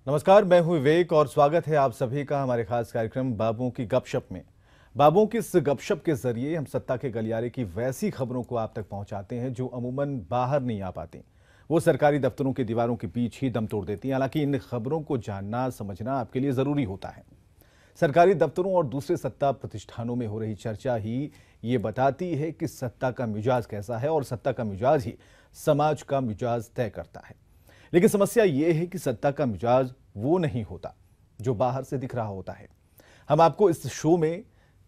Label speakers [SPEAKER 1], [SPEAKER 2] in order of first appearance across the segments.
[SPEAKER 1] नमस्कार, मैं हूं विवेक और स्वागत है आप सभी का हमारे खास कार्यक्रम बाबुओं की गपशप में। बाबुओं की इस गपशप के जरिए हम सत्ता के गलियारे की वैसी खबरों को आप तक पहुंचाते हैं जो अमूमन बाहर नहीं आ पाती। वो सरकारी दफ्तरों की दीवारों के बीच ही दम तोड़ देती हैं। हालांकि इन खबरों को जानना समझना आपके लिए जरूरी होता है। सरकारी दफ्तरों और दूसरे सत्ता प्रतिष्ठानों में हो रही चर्चा ही ये बताती है कि सत्ता का मिजाज कैसा है और सत्ता का मिजाज ही समाज का मिजाज तय करता है। लेकिन समस्या ये है कि सत्ता का मिजाज वो नहीं होता जो बाहर से दिख रहा होता है। हम आपको इस शो में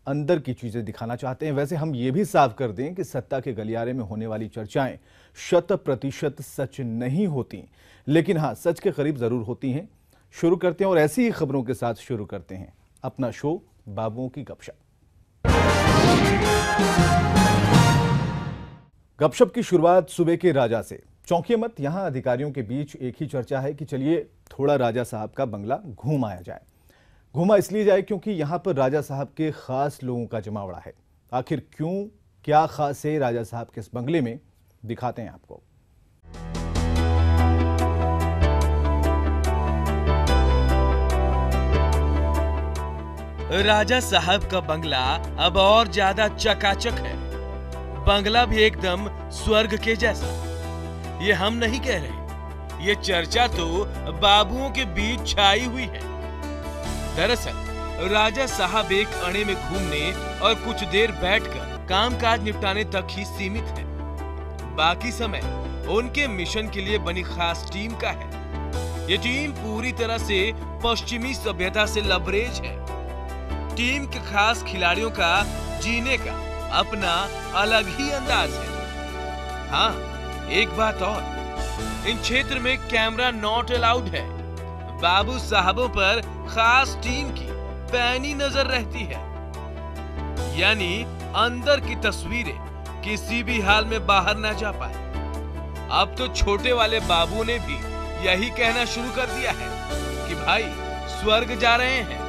[SPEAKER 1] अंदर की चीजें दिखाना चाहते हैं। वैसे हम ये भी साफ कर दें कि सत्ता के गलियारे में होने वाली चर्चाएं 100% सच नहीं होती, लेकिन हाँ, सच के करीब जरूर होती हैं। शुरू करते हैं और ऐसी ही खबरों के साथ शुरू करते हैं अपना शो बाबुओं की गपशप। गपशप की शुरुआत सुबह के राजा से। चौंकिए मत, यहां अधिकारियों के बीच एक ही चर्चा है कि चलिए थोड़ा राजा साहब का बंगला घूम आया जाए। घूमा इसलिए जाए क्योंकि यहां पर राजा साहब के खास लोगों का जमावड़ा है। आखिर क्यों, क्या खास है राजा साहब के इस बंगले में, दिखाते हैं आपको।
[SPEAKER 2] राजा साहब का बंगला अब और ज्यादा चकाचक है। बंगला भी एकदम स्वर्ग के जैसा। ये हम नहीं कह रहे, ये चर्चा तो बाबुओं के बीच छाई हुई है। दरअसल राजा साहब एक अणे में घूमने और कुछ देर बैठकर कामकाज निपटाने तक ही सीमित है। बाकी समय उनके मिशन के लिए बनी खास टीम का है। ये टीम पूरी तरह से पश्चिमी सभ्यता से लबरेज है। टीम के खास खिलाड़ियों का जीने का अपना अलग ही अंदाज है। हाँ, एक बात और, इन क्षेत्र में कैमरा नॉट अलाउड है। बाबू साहबों पर खास टीम की पैनी नजर रहती है, यानी अंदर की तस्वीरें किसी भी हाल में बाहर ना जा पाए। अब तो छोटे वाले बाबू ने भी यही कहना शुरू कर दिया है कि भाई स्वर्ग जा रहे हैं।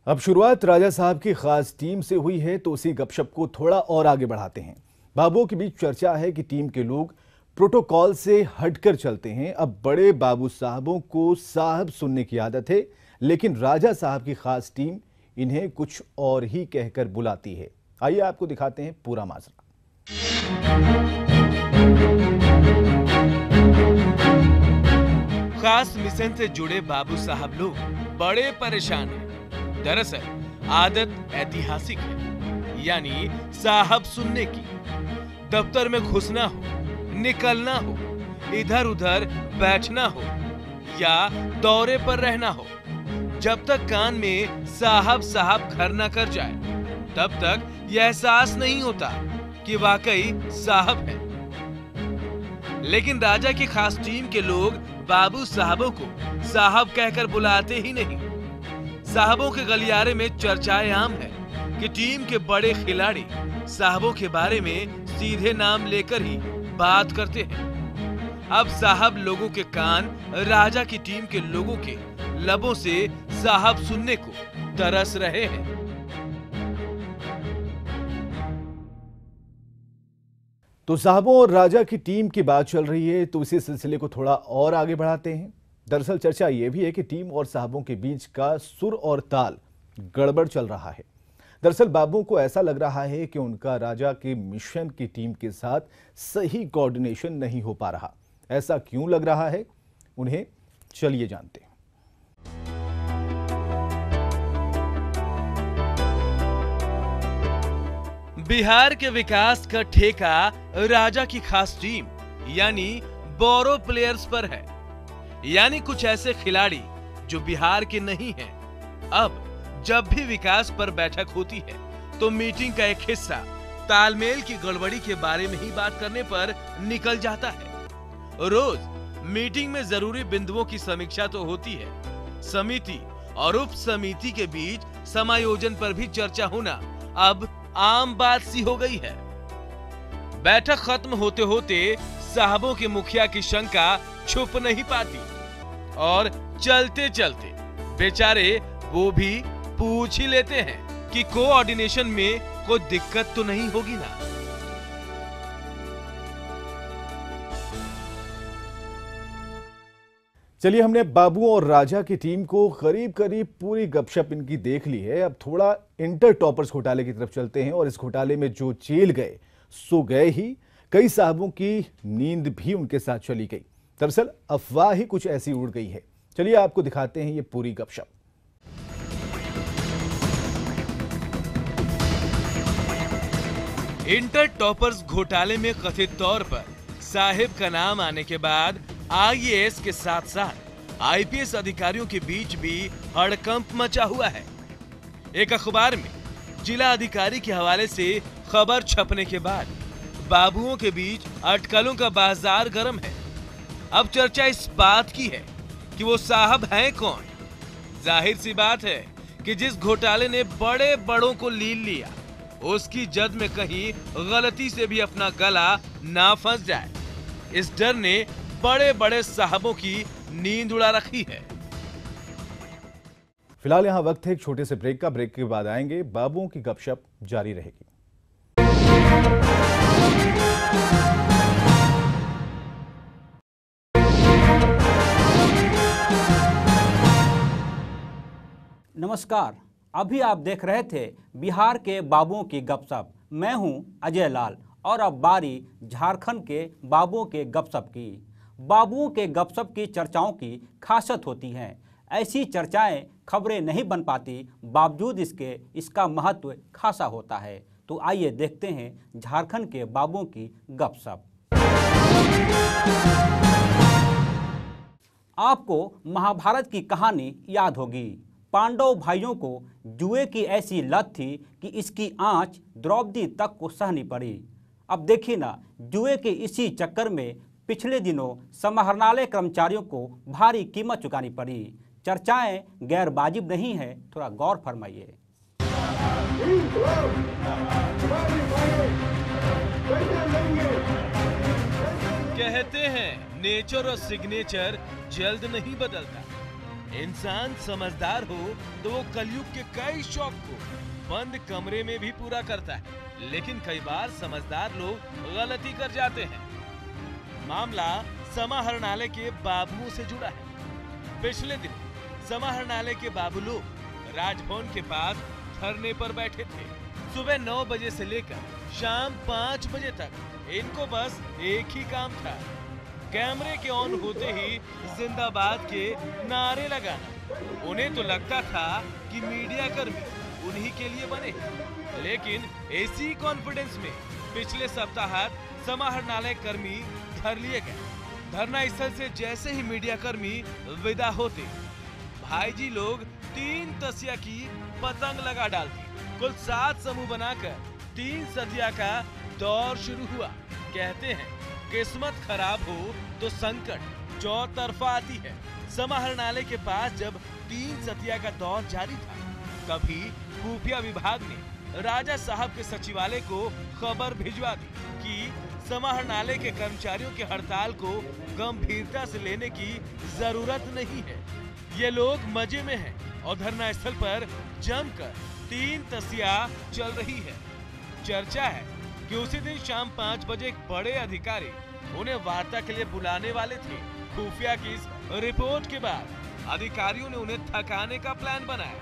[SPEAKER 1] अब शुरुआत राजा साहब की खास टीम से हुई है, तो उसी गपशप को थोड़ा और आगे बढ़ाते हैं। बाबुओं के बीच चर्चा है कि टीम के लोग प्रोटोकॉल से हटकर चलते हैं। अब बड़े बाबू साहबों को साहब सुनने की आदत है, लेकिन राजा साहब की खास टीम इन्हें कुछ और ही कहकर बुलाती है। आइए आपको दिखाते हैं पूरा माजरा।
[SPEAKER 2] खास मिशन से जुड़े बाबू साहब लोग बड़े परेशान हैं। दरअसल आदत ऐतिहासिक है, यानी साहब सुनने की। दफ्तर में घुसना हो, निकलना हो, इधर उधर बैठना हो या दौरे पर रहना हो, जब तक कान में साहब साहब घर न कर जाए, तब तक यह एहसास नहीं होता कि वाकई साहब है। लेकिन राजा की खास टीम के लोग बाबू साहबों को साहब कहकर बुलाते ही नहीं। साहबों के गलियारे में चर्चाएं आम है कि टीम के बड़े खिलाड़ी साहबों के बारे में सीधे नाम लेकर ही बात करते हैं। अब साहब लोगों के कान राजा की टीम के लोगों के लबों से साहब सुनने को तरस रहे हैं।
[SPEAKER 1] तो साहबों और राजा की टीम की बात चल रही है, तो इसी सिलसिले को थोड़ा और आगे बढ़ाते हैं। दरअसल चर्चा यह भी है कि टीम और साहबों के बीच का सुर और ताल गड़बड़ चल रहा है। दरअसल बाबुओं को ऐसा लग रहा है कि उनका राजा के मिशन की टीम के साथ सही कोऑर्डिनेशन नहीं हो पा रहा। ऐसा क्यों लग रहा है, उन्हें चलिए जानते हैं।
[SPEAKER 2] बिहार के विकास का ठेका राजा की खास टीम यानी बोरो प्लेयर्स पर है, यानी कुछ ऐसे खिलाड़ी जो बिहार के नहीं हैं। अब जब भी विकास पर बैठक होती है तो मीटिंग का एक हिस्सा तालमेल की गड़बड़ी के बारे में ही बात करने पर निकल जाता है। रोज मीटिंग में जरूरी बिंदुओं की समीक्षा तो होती है, समिति और उप समिति के बीच समायोजन पर भी चर्चा होना अब आम बात सी हो गई है। बैठक खत्म होते होते साहबों के मुखिया की शंका छुप नहीं पाती और चलते चलते बेचारे वो भी पूछ ही लेते हैं कि कोऑर्डिनेशन में कोई दिक्कत तो नहीं होगी ना।
[SPEAKER 1] चलिए, हमने बाबू और राजा की टीम को करीब करीब पूरी गपशप इनकी देख ली है। अब थोड़ा इंटर टॉपर्स घोटाले की तरफ चलते हैं और इस घोटाले में जो जेल गए सो गए ही। कई साहबों की नींद भी उनके साथ चली गई। दरअसल अफवाह ही कुछ ऐसी उड़ गई है। चलिए आपको दिखाते हैं ये पूरी गपशप।
[SPEAKER 2] इंटर टॉपर्स घोटाले में कथित तौर पर साहिब का नाम आने के बाद आईएएस के साथ साथ आईपीएस अधिकारियों के बीच भी हड़कंप मचा हुआ है। एक अखबार में जिला अधिकारी के हवाले से खबर छपने के बाद बाबुओं के बीच अटकलों का बाजार गर्म है। अब चर्चा इस बात की है कि वो साहब हैं कौन। जाहिर सी बात है कि जिस घोटाले ने बड़े बड़ों को लील लिया, उसकी जद में कहीं गलती से भी अपना गला ना फंस जाए, इस डर ने बड़े बड़े साहबों की नींद उड़ा रखी है।
[SPEAKER 1] फिलहाल यहाँ वक्त है एक छोटे से ब्रेक का। ब्रेक के बाद आएंगे, बाबुओं की गपशप जारी रहेगी।
[SPEAKER 3] नमस्कार, अभी आप देख रहे थे बिहार के बाबुओं की गपशप। मैं हूं अजय लाल और अब बारी झारखंड के बाबुओं के गपशप की। बाबुओं के गपशप की चर्चाओं की खासियत होती हैं। ऐसी चर्चाएं खबरें नहीं बन पाती, बावजूद इसका महत्व खासा होता है। तो आइए देखते हैं झारखंड के बाबुओं की गपशप। आपको महाभारत की कहानी याद होगी। पांडव भाइयों को जुए की ऐसी लत थी कि इसकी आंच द्रौपदी तक को सहनी पड़ी। अब देखिए ना, जुए के इसी चक्कर में पिछले दिनों समाहरणालय कर्मचारियों को भारी कीमत चुकानी पड़ी। चर्चाएं गैर वाजिब नहीं है, थोड़ा गौर फरमाइए।
[SPEAKER 2] कहते हैं नेचर और सिग्नेचर जल्द नहीं बदलता। इंसान समझदार हो तो वो कलयुग के कई शौक को बंद कमरे में भी पूरा करता है, लेकिन कई बार समझदार लोग गलती कर जाते हैं। मामला समाहरणालय के बाबुओं से जुड़ा है। पिछले दिन समाहरणालय के बाबू लोग राजभवन के पास धरने पर बैठे थे। सुबह 9 बजे से लेकर शाम 5 बजे तक इनको बस एक ही काम था, कैमरे के ऑन होते ही जिंदाबाद के नारे लगाना। उन्हें तो लगता था कि मीडिया कर्मी उन्हीं के लिए बने, लेकिन इसी कॉन्फिडेंस में पिछले सप्ताह समाहरणालय कर्मी धर लिए गए। धरना स्थल से जैसे ही मीडिया कर्मी विदा होते, भाईजी लोग 3 तसिया की पतंग लगा डालती। कुल 7 समूह बनाकर 3 सतिया का दौर शुरू हुआ। कहते हैं किस्मत खराब हो तो संकट चौतरफा आती है। समाहरणालय के पास जब 3 सतिया का दौर जारी था, तभी खुफिया विभाग ने राजा साहब के सचिवालय को खबर भिजवा दी कि समाहरणालय के कर्मचारियों के हड़ताल को गंभीरता से लेने की जरूरत नहीं है। ये लोग मजे में हैं और धरना स्थल पर जमकर 3 तसिया चल रही है। चर्चा है कि उसी दिन शाम 5 बजे एक बड़े अधिकारी उन्हें वार्ता के लिए बुलाने वाले थे। खुफिया की इस रिपोर्ट के बाद अधिकारियों ने उन्हें थकाने का प्लान बनाया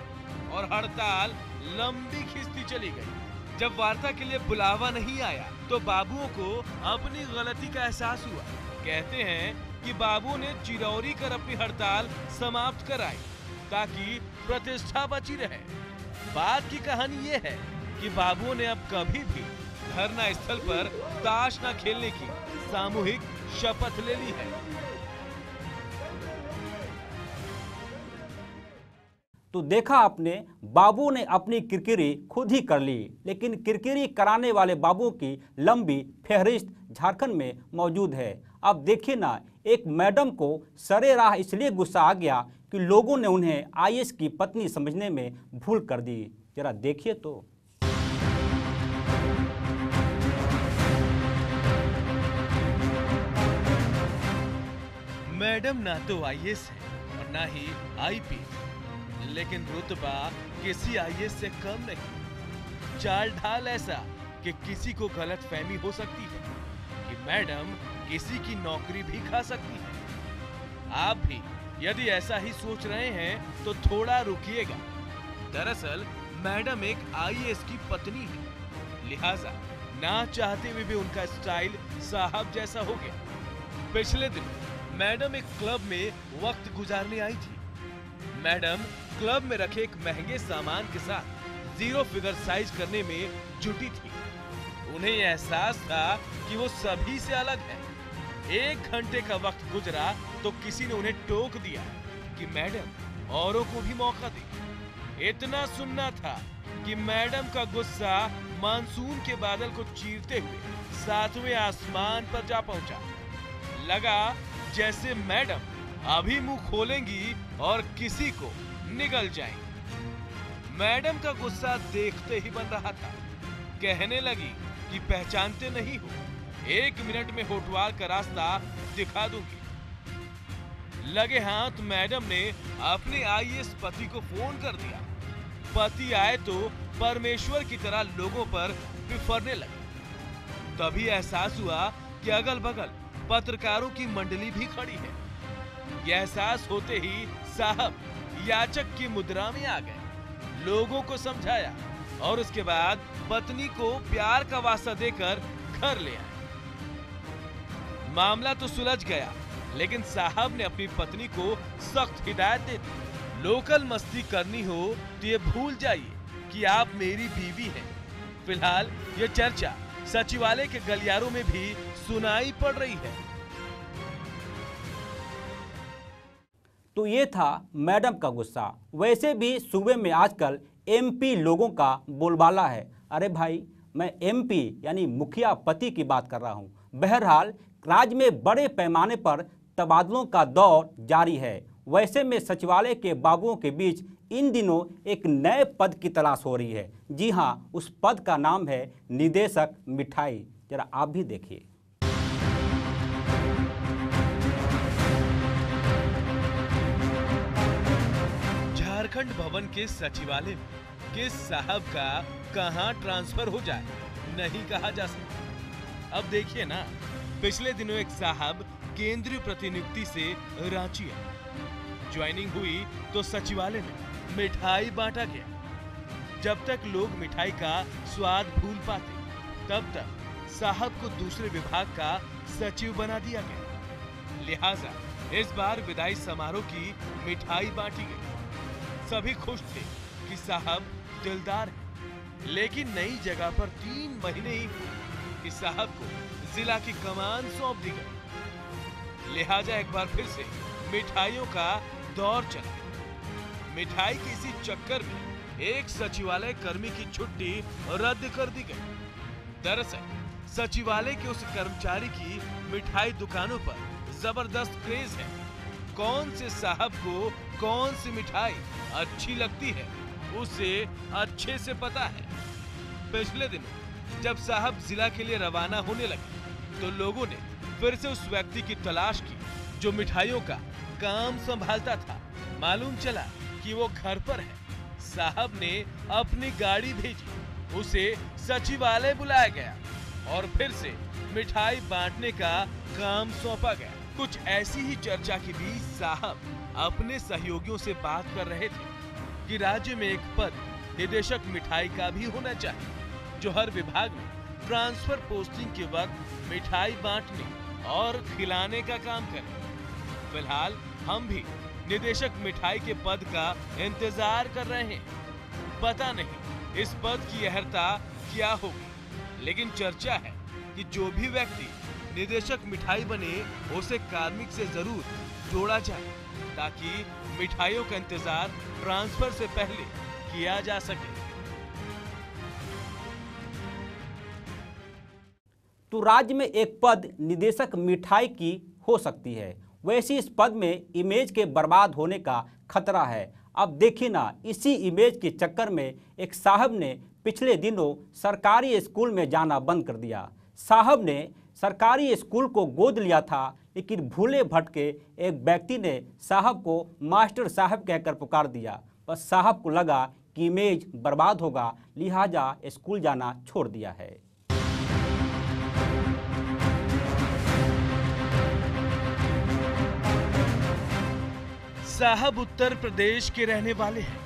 [SPEAKER 2] और हड़ताल लंबी खिंचती चली गई। जब वार्ता के लिए बुलावा नहीं आया तो बाबुओं को अपनी गलती का एहसास हुआ। कहते हैं कि बाबुओं ने चिरौरी कर अपनी हड़ताल समाप्त कराई ताकि प्रतिष्ठा बची रहे। बात की कहानी ये है कि बाबुओं ने अब कभी भी धरना स्थल पर ताश न खेलने की सामूहिक शपथ ले ली है।
[SPEAKER 3] तो देखा आपने, बाबू ने अपनी किरकिरी खुद ही कर ली, लेकिन किरकिरी कराने वाले बाबुओं की लंबी फहरिस्त झारखंड में मौजूद है। अब देखिए ना, एक मैडम को सरे राह इसलिए गुस्सा आ गया कि लोगों ने उन्हें आईएएस की पत्नी समझने में भूल कर दी। जरा देखिए तो।
[SPEAKER 2] मैडम ना तो आईएएस है और ना ही आईपीएस, लेकिन रुतबा किसी आईएएस से कम नहीं। चाल ढाल ऐसा कि किसी को गलतफहमी हो सकती है कि मैडम किसी की नौकरी भी खा सकती है। आप भी यदि ऐसा ही सोच रहे हैं तो थोड़ा रुकिएगा। दरअसल मैडम एक आईएएस की पत्नी है, लिहाजा ना चाहते हुए भी उनका स्टाइल साहब जैसा हो गया। पिछले दिन मैडम एक क्लब में वक्त गुजारने आई थी। मैडम क्लब में रखे एक महंगे सामान के साथ 0 फिगर साइज करने में जुटी थी। उन्हें एहसास था कि वो सभी से अलग है। 1 घंटे का वक्त गुजरा तो किसी ने उन्हें टोक दिया कि मैडम औरों को भी मौका दे। इतना सुनना था कि मैडम का गुस्सा मानसून के बादल को चीरते हुए 7वें आसमान पर जा पहुंचा। लगा जैसे मैडम अभी मुंह खोलेंगी और किसी को निगल जाएंगी। मैडम का गुस्सा देखते ही बन रहा था। कहने लगी कि पहचानते नहीं हो, 1 मिनट में होटवार का रास्ता दिखा दूंगी। लगे हाथ मैडम ने अपने आईएएस पति को फोन कर दिया। पति आए तो परमेश्वर की तरह लोगों पर बिफरने लगे। तभी एहसास हुआ कि अगल बगल पत्रकारों की मंडली भी खड़ी है। यह एहसास होते ही साहब याचक की मुद्रा में आ गए, लोगों को समझाया और उसके बाद पत्नी को प्यार का वास्ता देकर घर ले आए। मामला तो सुलझ गया, लेकिन साहब ने अपनी पत्नी को सख्त हिदायत दे दी, लोकल मस्ती करनी हो तो ये भूल जाइए कि आप मेरी बीवी हैं। फिलहाल ये चर्चा सचिवालय के गलियारों में भी सुनाई पड़ रही है।
[SPEAKER 3] तो ये था मैडम का गुस्सा। वैसे भी सूबे में आजकल एमपी लोगों का बोलबाला है। अरे भाई, मैं एमपी यानी मुखिया पति की बात कर रहा हूँ। बहरहाल राज्य में बड़े पैमाने पर तबादलों का दौर जारी है। वैसे में सचिवालय के बाबुओं के बीच इन दिनों एक नए पद की तलाश हो रही है। जी हाँ, उस पद का नाम है निदेशक मिठाई। जरा आप भी देखिए।
[SPEAKER 2] झारखंड भवन के सचिवालय में किस साहब का कहां ट्रांसफर हो जाए नहीं कहा जा सकता। अब देखिए ना, पिछले दिनों एक साहब केंद्रीय प्रतिनियुक्ति से रांची आए। ज्वाइनिंग हुई तो सचिवालय में मिठाई बांटा गया। जब तक लोग मिठाई का स्वाद भूल पाते, तब तक साहब को दूसरे विभाग का सचिव बना दिया गया। लिहाजा इस बार विदाई समारोह की मिठाई बांटी गई। सभी खुश थे कि साहब दिलदार है, लेकिन नई जगह पर 3 महीने ही हुए कि साहब को जिला की कमान सौंप दी गई। लिहाजा एक बार फिर से मिठाइयों का दौर चला। मिठाई के इसी चक्कर में एक सचिवालय कर्मी की छुट्टी रद्द कर दी गई। दरअसल सचिवालय के उस कर्मचारी की मिठाई दुकानों पर जबरदस्त क्रेज है। कौन से साहब को कौन सी मिठाई अच्छी लगती है उसे अच्छे से पता है। पिछले दिनों जब साहब जिला के लिए रवाना होने लगे तो लोगों ने फिर से उस व्यक्ति की तलाश की जो मिठाइयों का काम संभालता था। मालूम चला कि वो घर पर है। साहब ने अपनी गाड़ी भेजी, उसे सचिवालय बुलाया गया और फिर से मिठाई बांटने का काम सौंपा गया। कुछ ऐसी ही चर्चा के बीच साहब अपने सहयोगियों से बात कर रहे थे कि राज्य में एक पद निदेशक मिठाई का भी होना चाहिए, जो हर विभाग में ट्रांसफर पोस्टिंग के वक्त मिठाई बांटने और खिलाने का काम करे। फिलहाल हम भी निदेशक मिठाई के पद का इंतजार कर रहे हैं। पता नहीं इस पद की अहर्ता क्या होगी, लेकिन चर्चा है कि जो भी व्यक्ति निदेशक मिठाई बने उसे कार्मिक से जरूर जोड़ा जाए, ताकि मिठाइयों का इंतजार ट्रांसफर से पहले किया जा सके।
[SPEAKER 3] तो राज्य में एक पद निदेशक मिठाई की हो सकती है। वैसे इस पद में इमेज के बर्बाद होने का खतरा है। अब देखिए ना, इसी इमेज के चक्कर में एक साहब ने पिछले दिनों सरकारी स्कूल में जाना बंद कर दिया। साहब ने सरकारी स्कूल को गोद लिया था, लेकिन भूले भटके एक व्यक्ति ने साहब को मास्टर साहब कहकर पुकार दिया। बस साहब को लगा कि इमेज बर्बाद होगा, लिहाजा स्कूल जाना छोड़ दिया है।
[SPEAKER 2] साहब उत्तर प्रदेश के रहने वाले हैं।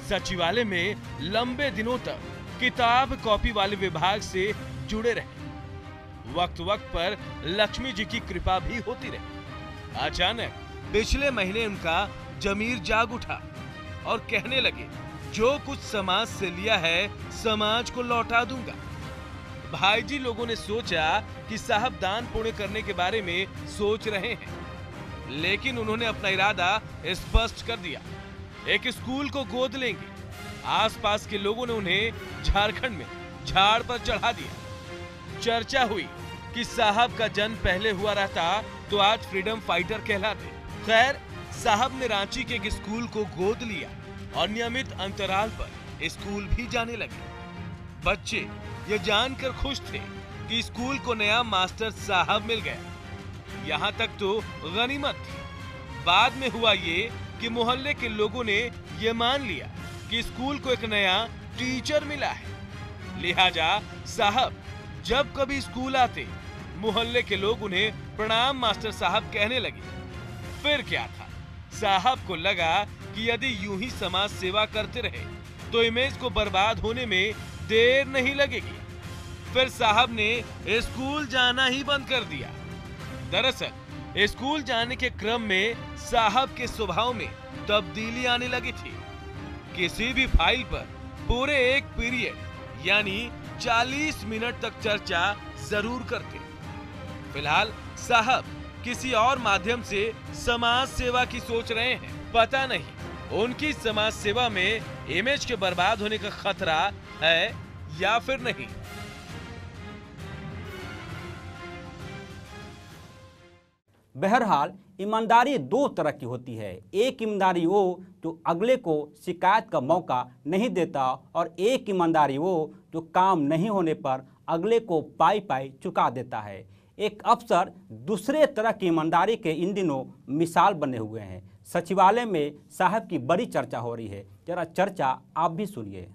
[SPEAKER 2] सचिवालय में लंबे दिनों तक किताब कॉपी वाले विभाग से जुड़े रहे। वक्त वक्त पर लक्ष्मी जी की कृपा भी होती रही। अचानक पिछले महीने उनका जमीर जाग उठा और कहने लगे, जो कुछ समाज से लिया है समाज को लौटा दूंगा। भाई जी लोगों ने सोचा कि साहब दान पुण्य करने के बारे में सोच रहे हैं, लेकिन उन्होंने अपना इरादा स्पष्ट कर दिया। एक स्कूल को गोद लेंगे। आसपास के लोगों ने उन्हें झारखंड में झाड़ पर चढ़ा दिया। चर्चा हुई कि साहब का जन्म पहले हुआ रहता तो आज फ्रीडम फाइटर कहलाते। खैर, साहब ने रांची के एक स्कूल को गोद लिया और नियमित अंतराल पर स्कूल भी जाने लगे। बच्चे ये जानकर खुश थे कि स्कूल को नया मास्टर साहब मिल गया। यहाँ तक तो गनीमत थी। बाद में हुआ ये कि मोहल्ले के लोगों ने ये मान लिया कि स्कूल को एक नया टीचर मिला है। लिहाजा साहब जब कभी स्कूल आते, मोहल्ले के लोग उन्हें प्रणाम मास्टर साहब कहने लगे। फिर क्या था, साहब को लगा कि यदि यूं ही समाज सेवा करते रहे तो इमेज को बर्बाद होने में देर नहीं लगेगी। फिर साहब ने स्कूल जाना ही बंद कर दिया। दरअसल स्कूल जाने के क्रम में साहब के स्वभाव में तब्दीली आने लगी थी। किसी भी फाइल पर पूरे एक पीरियड यानी 40 मिनट तक चर्चा जरूर करते। फिलहाल साहब किसी और माध्यम से समाज सेवा की सोच रहे हैं। पता नहीं उनकी समाज सेवा में इमेज के बर्बाद होने का खतरा है या फिर नहीं।
[SPEAKER 3] बहरहाल ईमानदारी दो तरह की होती है। एक ईमानदारी वो जो अगले को शिकायत का मौका नहीं देता, और एक ईमानदारी वो जो काम नहीं होने पर अगले को पाई पाई चुका देता है। एक अफसर दूसरे तरह की ईमानदारी के इन दिनों मिसाल बने हुए हैं। सचिवालय में साहब की बड़ी चर्चा हो रही है। जरा चर्चा आप भी सुनिए।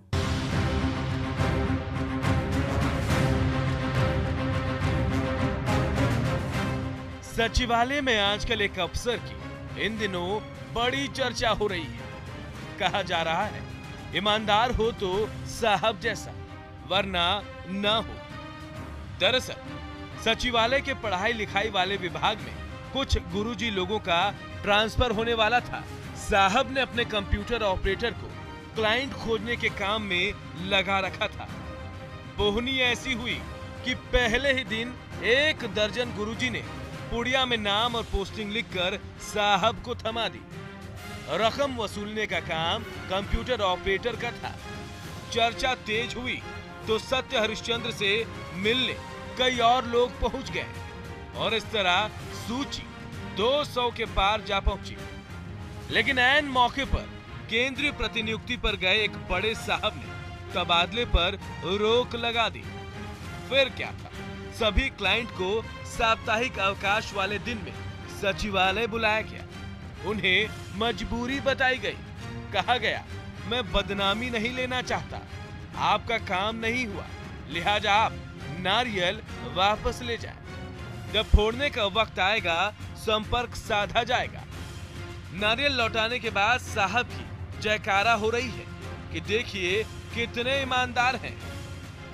[SPEAKER 2] सचिवालय में आजकल एक अफसर की इन दिनों बड़ी चर्चा हो रही है। कहा जा रहा है, ईमानदार हो तो साहब जैसा, वरना ना हो। दरअसल सचिवालय के पढ़ाई लिखाई वाले विभाग में कुछ गुरुजी लोगों का ट्रांसफर होने वाला था। साहब ने अपने कंप्यूटर ऑपरेटर को क्लाइंट खोजने के काम में लगा रखा था। बोहनी ऐसी हुई कि पहले ही दिन 1 दर्जन गुरुजी ने पुड़िया में नाम और पोस्टिंग लिखकर साहब को थमा दी। रकम वसूलने का काम कंप्यूटर ऑपरेटर का था। चर्चा तेज हुई तो सत्य हरिश्चंद्र से मिलने कई और लोग पहुंच गए और इस तरह सूची 200 के पार जा पहुंची। लेकिन ऐन मौके पर केंद्रीय प्रतिनियुक्ति पर गए एक बड़े साहब ने तबादले पर रोक लगा दी। फिर क्या था, सभी क्लाइंट को साप्ताहिक अवकाश वाले दिन में सचिवालय बुलाया गया। उन्हें मजबूरी बताई गई। कहा गया, मैं बदनामी नहीं लेना चाहता, आपका काम नहीं हुआ, लिहाजा आप नारियल वापस ले जाएं। जब फोड़ने का वक्त आएगा संपर्क साधा जाएगा। नारियल लौटाने के बाद साहब की जयकारा हो रही है कि देखिए कितने ईमानदार हैं,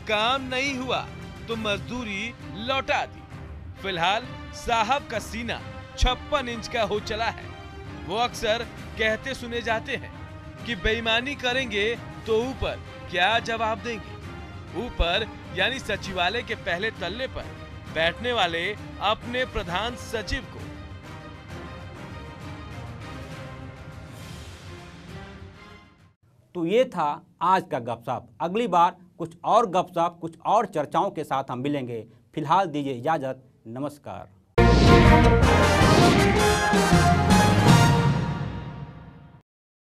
[SPEAKER 2] काम नहीं हुआ तो मजदूरी लौटा दी। फिलहाल साहब का सीना 56 इंच का हो चला है। वो अक्सर कहते सुने जाते हैं कि बेईमानी करेंगे तो ऊपर क्या जवाब देंगे। ऊपर यानी सचिवालय के पहले तल्ले पर बैठने वाले अपने प्रधान सचिव को।
[SPEAKER 3] तो ये था आज का गपशप। अगली बार कुछ और गपशप, कुछ और चर्चाओं के साथ हम मिलेंगे। फिलहाल दीजिए इजाजत। नमस्कार।